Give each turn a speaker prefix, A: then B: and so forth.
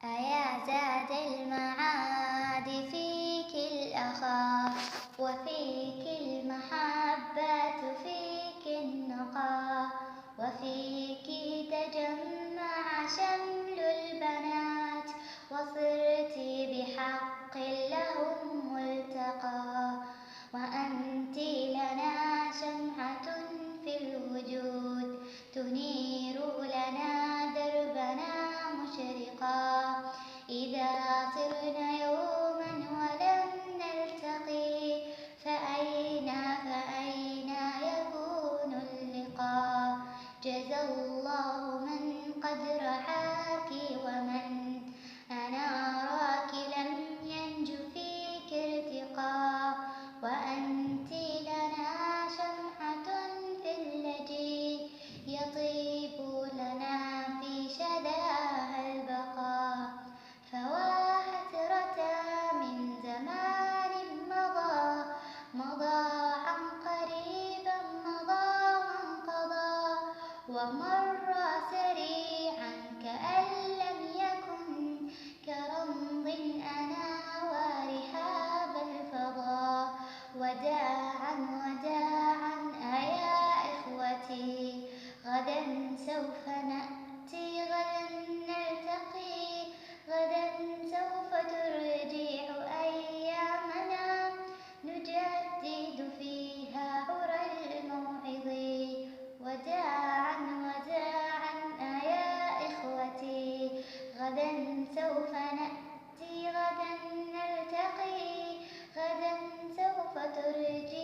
A: أيا زاد المعاد فيك الأخا، وفيك المحبة فيك النقا، وفيك تجمع شمل البنات، وصرت بحق لهم ملتقى. وأنت لنا شمعة في الوجود، تنير لنا دربنا مشرقا. إذا صرنا يوما ولم نلتقي، فأين يكون اللقاء؟ جزى الله من قد رعاك ومن أناراك لم ينج فيك ارتقاء. وأنت لنا شمعة في اللجي، يطيب لنا في شذاها البقاء. فوا حسرة من زمان مضى عن قريبا مضى وانقضى، ومر سريعا كأن لم يكن، كرمض أنا ورحاب الفضا. وداعا أيا إخوتي، غدا سوف نأتي، غدا نلتقي، غدا سوف ترجع أيامنا، نجدد فيها عرى الموعظ. وداعا أيا إخوتي، غدا سوف نأتي، غدا نلتقي، غدا سوف ترجع